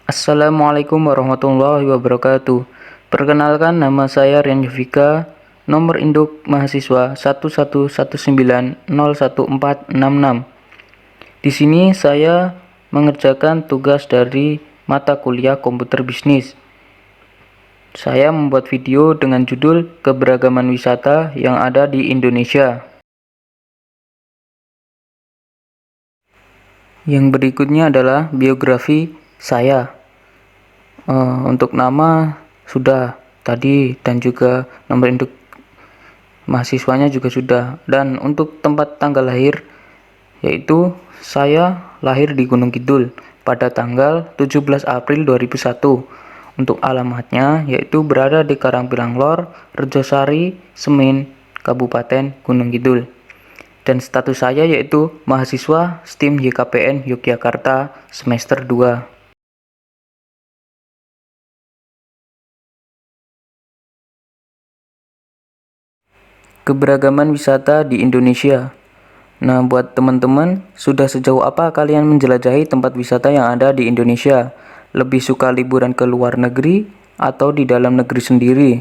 Assalamualaikum warahmatullahi wabarakatuh. Perkenalkan, nama saya Rian Yovika, nomor induk mahasiswa 111901466. Di sini saya mengerjakan tugas dari mata kuliah komputer bisnis. Saya membuat video dengan judul Keberagaman Wisata yang ada di Indonesia. Yang berikutnya adalah biografi saya. Untuk nama sudah tadi, dan juga nomor induk mahasiswanya juga sudah. Dan untuk tempat tanggal lahir, yaitu saya lahir di Gunung Kidul pada tanggal 17 April 2001. Untuk alamatnya yaitu berada di Karangpilang Lor, Rejosari, Semin, Kabupaten Gunung Kidul. Dan status saya yaitu mahasiswa STIM YKPN Yogyakarta semester 2. Keberagaman wisata di Indonesia. Nah, buat teman-teman, sudah sejauh apa kalian menjelajahi tempat wisata yang ada di Indonesia? Lebih suka liburan ke luar negeri atau di dalam negeri sendiri?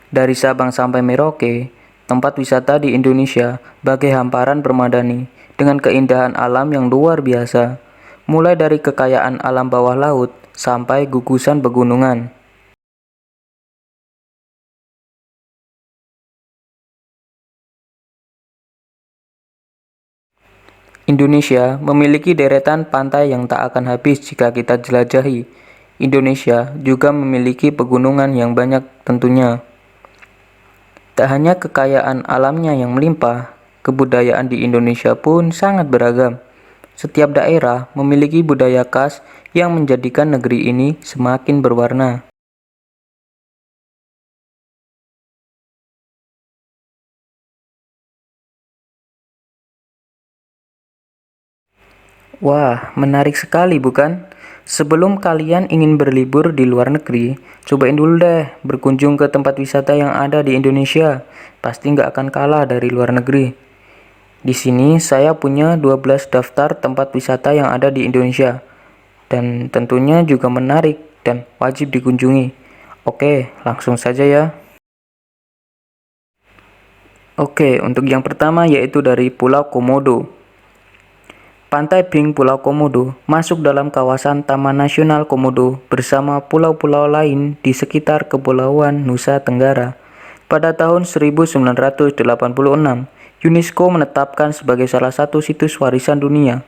Dari Sabang sampai Merauke, tempat wisata di Indonesia bagai hamparan permadani dengan keindahan alam yang luar biasa, mulai dari kekayaan alam bawah laut sampai gugusan pegunungan. Indonesia memiliki deretan pantai yang tak akan habis jika kita jelajahi. Indonesia juga memiliki pegunungan yang banyak tentunya. Tak hanya kekayaan alamnya yang melimpah, kebudayaan di Indonesia pun sangat beragam. Setiap daerah memiliki budaya khas yang menjadikan negeri ini semakin berwarna. Wah, menarik sekali bukan? Sebelum kalian ingin berlibur di luar negeri, cobain dulu deh berkunjung ke tempat wisata yang ada di Indonesia. Pasti nggak akan kalah dari luar negeri. Di sini saya punya 12 daftar tempat wisata yang ada di Indonesia. Dan tentunya juga menarik dan wajib dikunjungi. Oke, langsung saja ya. Oke, untuk yang pertama yaitu dari Pulau Komodo. Pantai Bing Pulau Komodo masuk dalam kawasan Taman Nasional Komodo bersama pulau-pulau lain di sekitar Kepulauan Nusa Tenggara. Pada tahun 1986, UNESCO menetapkan sebagai salah satu situs warisan dunia.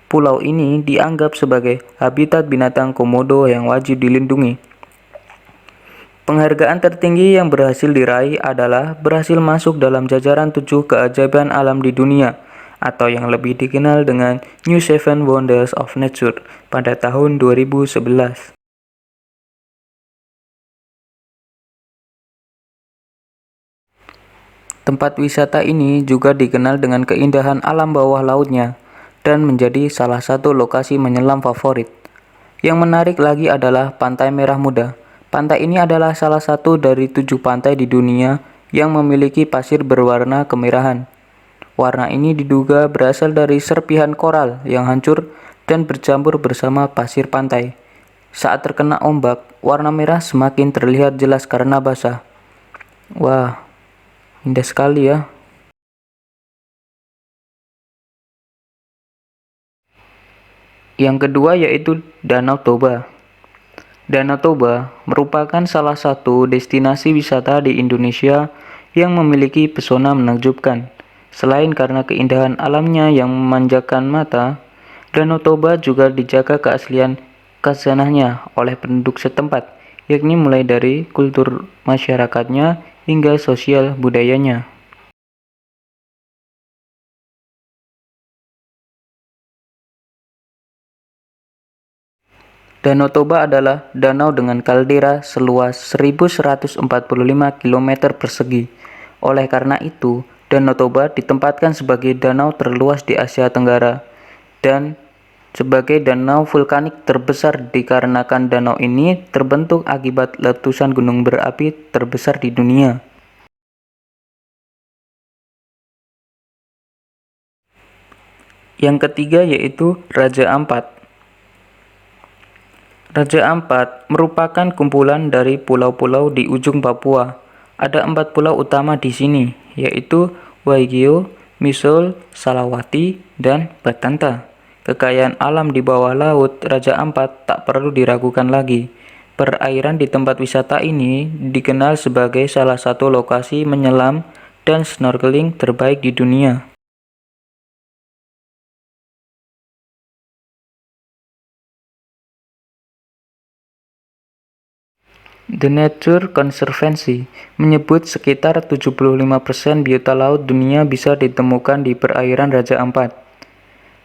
Pulau ini dianggap sebagai habitat binatang komodo yang wajib dilindungi. Penghargaan tertinggi yang berhasil diraih adalah berhasil masuk dalam jajaran 7 keajaiban alam di dunia, atau yang lebih dikenal dengan New Seven Wonders of Nature pada tahun 2011. Tempat wisata ini juga dikenal dengan keindahan alam bawah lautnya dan menjadi salah satu lokasi menyelam favorit. Yang menarik lagi adalah Pantai Merah Muda. Pantai ini adalah salah satu dari 7 pantai di dunia yang memiliki pasir berwarna kemerahan. Warna ini diduga berasal dari serpihan koral yang hancur dan bercampur bersama pasir pantai. Saat terkena ombak, warna merah semakin terlihat jelas karena basah. Wah, indah sekali ya. Yang kedua yaitu Danau Toba. Danau Toba merupakan salah satu destinasi wisata di Indonesia yang memiliki pesona menakjubkan. Selain karena keindahan alamnya yang memanjakan mata, Danau Toba juga dijaga keaslian khazanahnya oleh penduduk setempat, yakni mulai dari kultur masyarakatnya hingga sosial budayanya. Danau Toba adalah danau dengan kaldera seluas 1.145 km persegi. Oleh karena itu, Danau Toba ditempatkan sebagai danau terluas di Asia Tenggara dan sebagai danau vulkanik terbesar dikarenakan danau ini terbentuk akibat letusan gunung berapi terbesar di dunia. Yang ketiga yaitu Raja Ampat. Raja Ampat merupakan kumpulan dari pulau-pulau di ujung Papua. Ada 4 pulau utama di sini, yaitu Waigeo, Misol, Salawati, dan Batanta. Kekayaan alam di bawah laut Raja Ampat tak perlu diragukan lagi. Perairan di tempat wisata ini dikenal sebagai salah satu lokasi menyelam dan snorkeling terbaik di dunia. The Nature Conservancy menyebut sekitar 75% biota laut dunia bisa ditemukan di perairan Raja Ampat.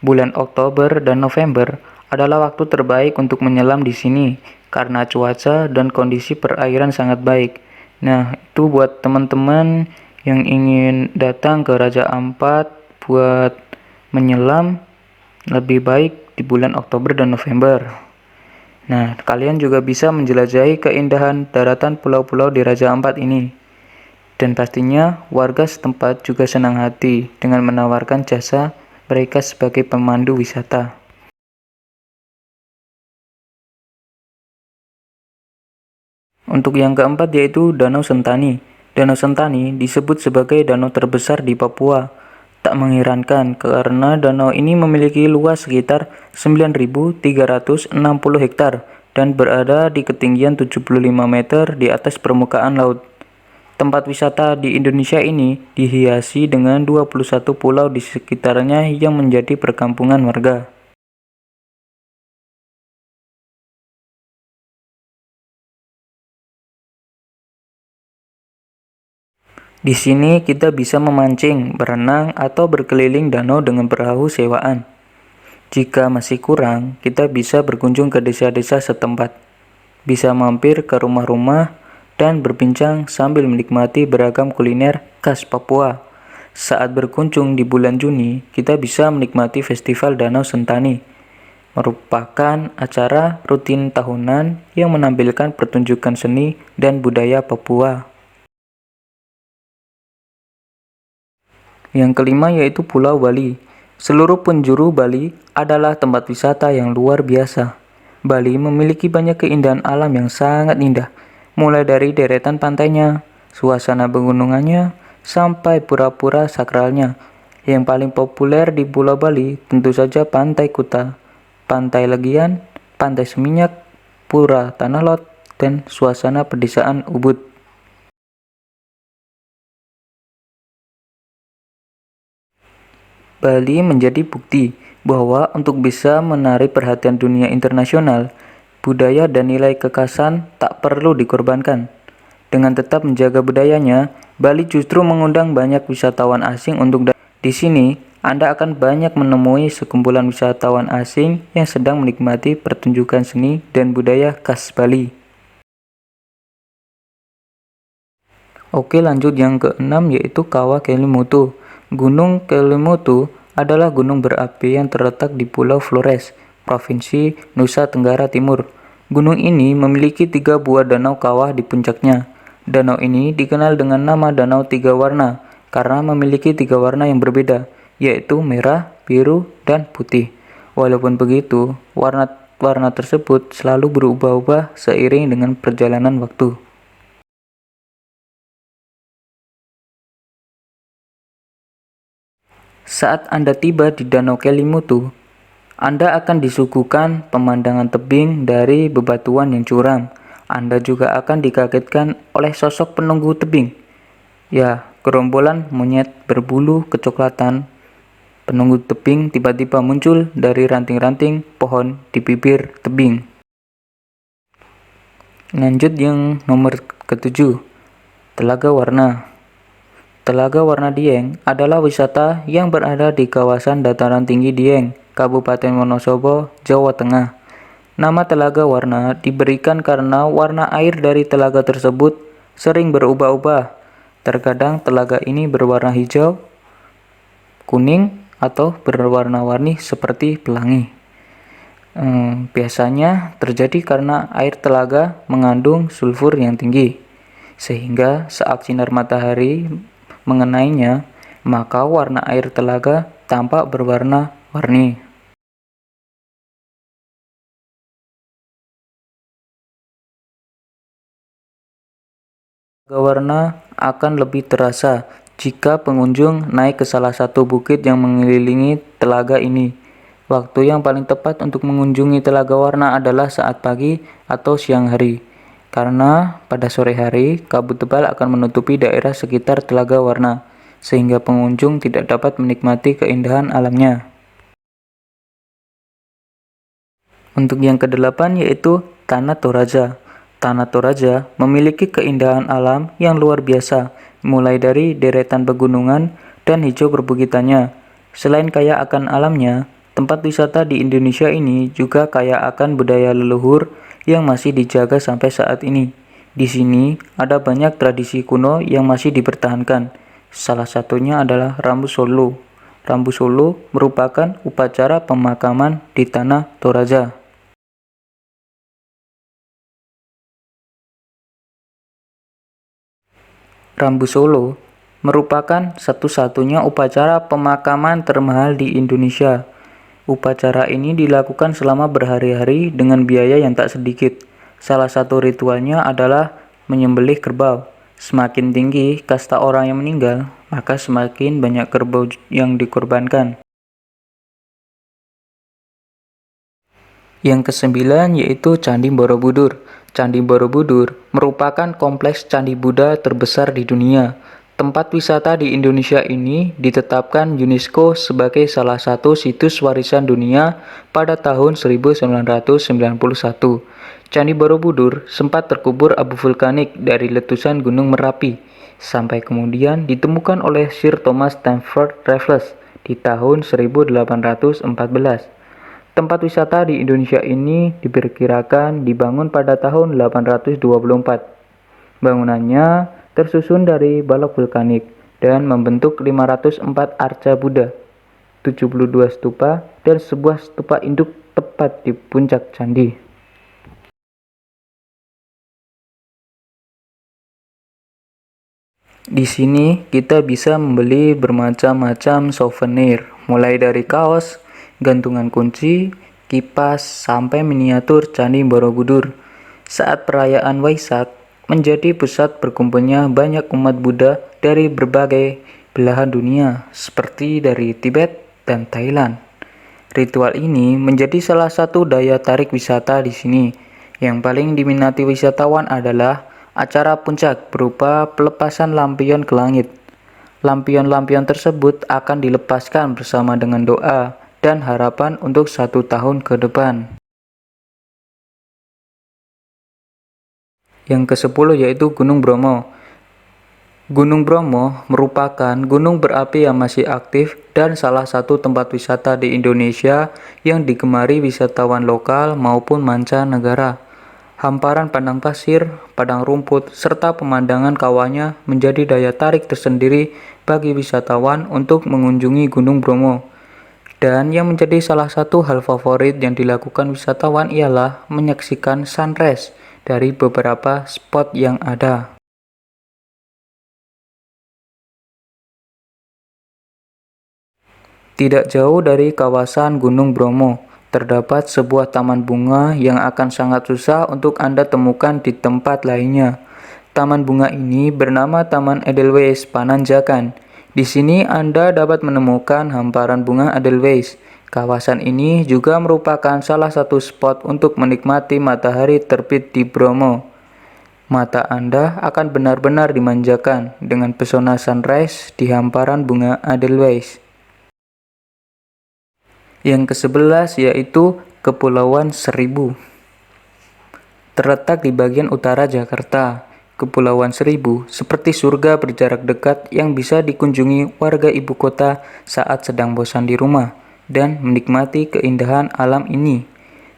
Bulan Oktober dan November adalah waktu terbaik untuk menyelam di sini karena cuaca dan kondisi perairan sangat baik. Nah, itu buat teman-teman yang ingin datang ke Raja Ampat buat menyelam, lebih baik di bulan Oktober dan November. Nah, kalian juga bisa menjelajahi keindahan daratan pulau-pulau di Raja Ampat ini. Dan pastinya warga setempat juga senang hati dengan menawarkan jasa mereka sebagai pemandu wisata. Untuk yang keempat yaitu Danau Sentani. Danau Sentani disebut sebagai danau terbesar di Papua. Tak mengherankan karena danau ini memiliki luas sekitar 9.360 hektar dan berada di ketinggian 75 meter di atas permukaan laut. Tempat wisata di Indonesia ini dihiasi dengan 21 pulau di sekitarnya yang menjadi perkampungan warga. Di sini kita bisa memancing, berenang, atau berkeliling danau dengan perahu sewaan. Jika masih kurang, kita bisa berkunjung ke desa-desa setempat. Bisa mampir ke rumah-rumah dan berbincang sambil menikmati beragam kuliner khas Papua. Saat berkunjung di bulan Juni, kita bisa menikmati Festival Danau Sentani. Merupakan acara rutin tahunan yang menampilkan pertunjukan seni dan budaya Papua. Yang kelima yaitu Pulau Bali. Seluruh penjuru Bali adalah tempat wisata yang luar biasa. Bali memiliki banyak keindahan alam yang sangat indah, mulai dari deretan pantainya, suasana pegunungannya, sampai pura-pura sakralnya. Yang paling populer di Pulau Bali tentu saja Pantai Kuta, Pantai Legian, Pantai Seminyak, Pura Tanah Lot, dan suasana pedesaan Ubud. Bali menjadi bukti bahwa untuk bisa menarik perhatian dunia internasional, budaya dan nilai kekhasan tak perlu dikorbankan. Dengan tetap menjaga budayanya, Bali justru mengundang banyak wisatawan asing untuk datang. Di sini, Anda akan banyak menemui sekumpulan wisatawan asing yang sedang menikmati pertunjukan seni dan budaya khas Bali. Oke, lanjut yang keenam yaitu Kawah Kelimutu. Gunung Kelimutu adalah gunung berapi yang terletak di Pulau Flores, Provinsi Nusa Tenggara Timur. Gunung ini memiliki 3 buah danau kawah di puncaknya. Danau ini dikenal dengan nama Danau Tiga Warna karena memiliki 3 warna yang berbeda, yaitu merah, biru, dan putih. Walaupun begitu, warna-warna tersebut selalu berubah-ubah seiring dengan perjalanan waktu. Saat Anda tiba di Danau Kelimutu, Anda akan disuguhkan pemandangan tebing dari bebatuan yang curam. Anda juga akan dikagetkan oleh sosok penunggu tebing. Ya, gerombolan monyet berbulu kecoklatan. Penunggu tebing tiba-tiba muncul dari ranting-ranting pohon di bibir tebing. Lanjut yang nomor ketujuh, Telaga Warna. Telaga Warna Dieng adalah wisata yang berada di kawasan dataran tinggi Dieng, Kabupaten Wonosobo, Jawa Tengah. Nama Telaga Warna diberikan karena warna air dari telaga tersebut sering berubah-ubah. Terkadang telaga ini berwarna hijau, kuning, atau berwarna-warni seperti pelangi. Biasanya terjadi karena air telaga mengandung sulfur yang tinggi, sehingga saat sinar matahari mengenainya, maka warna air telaga tampak berwarna-warni. Warna akan lebih terasa jika pengunjung naik ke salah satu bukit yang mengelilingi telaga ini. Waktu yang paling tepat untuk mengunjungi Telaga Warna adalah saat pagi atau siang hari, karena pada sore hari kabut tebal akan menutupi daerah sekitar Telaga Warna, sehingga pengunjung tidak dapat menikmati keindahan alamnya. Untuk yang kedelapan yaitu Tanah Toraja. Tanah Toraja memiliki keindahan alam yang luar biasa, mulai dari deretan pegunungan dan hijau perbukitannya. Selain kaya akan alamnya, tempat wisata di Indonesia ini juga kaya akan budaya leluhur yang masih dijaga sampai saat ini. Di sini ada banyak tradisi kuno yang masih dipertahankan. Salah satunya adalah Rambu Solo. Rambu Solo merupakan upacara pemakaman di Tanah Toraja. Rambu Solo merupakan satu-satunya upacara pemakaman termahal di Indonesia. Upacara ini dilakukan selama berhari-hari dengan biaya yang tak sedikit. Salah satu ritualnya adalah menyembelih kerbau. Semakin tinggi kasta orang yang meninggal, maka semakin banyak kerbau yang dikorbankan. Yang kesembilan yaitu Candi Borobudur. Candi Borobudur merupakan kompleks candi Buddha terbesar di dunia. Tempat wisata di Indonesia ini ditetapkan UNESCO sebagai salah satu situs warisan dunia pada tahun 1991. Candi Borobudur sempat terkubur abu vulkanik dari letusan Gunung Merapi, sampai kemudian ditemukan oleh Sir Thomas Stamford Raffles di tahun 1814. Tempat wisata di Indonesia ini diperkirakan dibangun pada tahun 824. Bangunannya tersusun dari balok vulkanik dan membentuk 504 arca Buddha, 72 stupa, dan sebuah stupa induk tepat di puncak candi. Di sini kita bisa membeli bermacam-macam souvenir, mulai dari kaos, gantungan kunci, kipas, sampai miniatur Candi Borobudur. Saat perayaan Waisak menjadi pusat berkumpulnya banyak umat Buddha dari berbagai belahan dunia, seperti dari Tibet dan Thailand. Ritual ini menjadi salah satu daya tarik wisata di sini. Yang paling diminati wisatawan adalah acara puncak berupa pelepasan lampion ke langit. Lampion-lampion tersebut akan dilepaskan bersama dengan doa dan harapan untuk 1 tahun ke depan. Yang ke-10 yaitu Gunung Bromo. Gunung Bromo merupakan gunung berapi yang masih aktif dan salah satu tempat wisata di Indonesia yang digemari wisatawan lokal maupun mancanegara. Hamparan padang pasir, padang rumput, serta pemandangan kawahnya menjadi daya tarik tersendiri bagi wisatawan untuk mengunjungi Gunung Bromo. Dan yang menjadi salah satu hal favorit yang dilakukan wisatawan ialah menyaksikan sunrise dari beberapa spot yang ada. Tidak jauh dari kawasan Gunung Bromo, terdapat sebuah taman bunga yang akan sangat susah untuk Anda temukan di tempat lainnya. Taman bunga ini bernama Taman Edelweiss Pananjakan. Di sini Anda dapat menemukan hamparan bunga Edelweiss. Kawasan ini juga merupakan salah satu spot untuk menikmati matahari terbit di Bromo. Mata Anda akan benar-benar dimanjakan dengan pesona sunrise di hamparan bunga Edelweiss. Yang ke-11 yaitu Kepulauan Seribu. Terletak di bagian utara Jakarta, Kepulauan Seribu seperti surga berjarak dekat yang bisa dikunjungi warga ibu kota saat sedang bosan di rumah dan menikmati keindahan alam ini.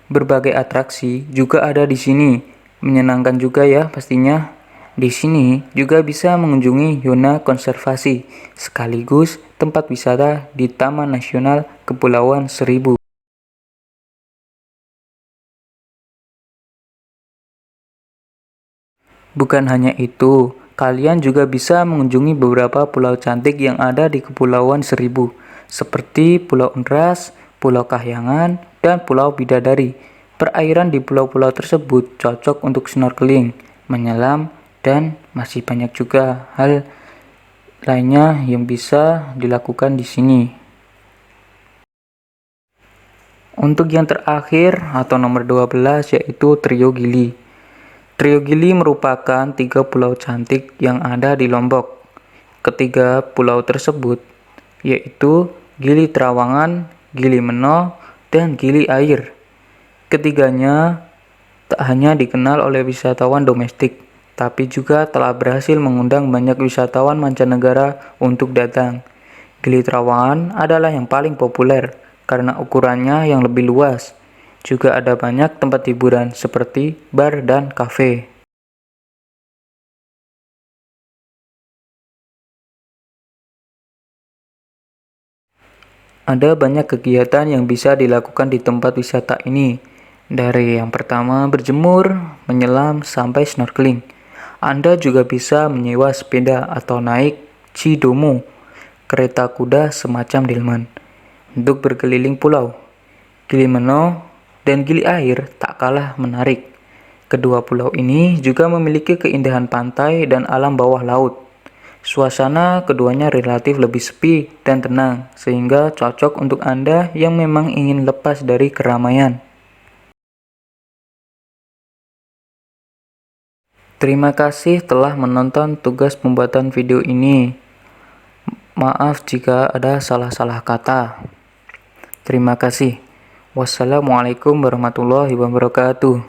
Berbagai atraksi juga ada di sini, menyenangkan juga ya pastinya. Di sini juga bisa mengunjungi zona konservasi sekaligus tempat wisata di Taman Nasional Kepulauan Seribu. Bukan hanya itu, kalian juga bisa mengunjungi beberapa pulau cantik yang ada di Kepulauan Seribu, seperti Pulau Unras, Pulau Kahyangan, dan Pulau Bidadari. Perairan di pulau-pulau tersebut cocok untuk snorkeling, menyelam, Dan masih banyak juga hal lainnya yang bisa dilakukan di sini. Untuk yang terakhir atau nomor 12 yaitu Trio Gili. Trio Gili merupakan 3 pulau cantik yang ada di Lombok. Ketiga pulau tersebut yaitu Gili Trawangan, Gili Meno, dan Gili Air. Ketiganya tak hanya dikenal oleh wisatawan domestik, tapi juga telah berhasil mengundang banyak wisatawan mancanegara untuk datang. Gili Trawangan adalah yang paling populer karena ukurannya yang lebih luas. Juga ada banyak tempat hiburan seperti bar dan kafe. Ada banyak kegiatan yang bisa dilakukan di tempat wisata ini. Dari yang pertama berjemur, menyelam, sampai snorkeling. Anda juga bisa menyewa sepeda atau naik Cidomo, kereta kuda semacam delman, untuk berkeliling pulau. Gili Meno dan Gili Air tak kalah menarik. Kedua pulau ini juga memiliki keindahan pantai dan alam bawah laut. Suasana keduanya relatif lebih sepi dan tenang, sehingga cocok untuk Anda yang memang ingin lepas dari keramaian. Terima kasih telah menonton tugas pembuatan video ini. Maaf jika ada salah-salah kata. Terima kasih. Wassalamualaikum warahmatullahi wabarakatuh.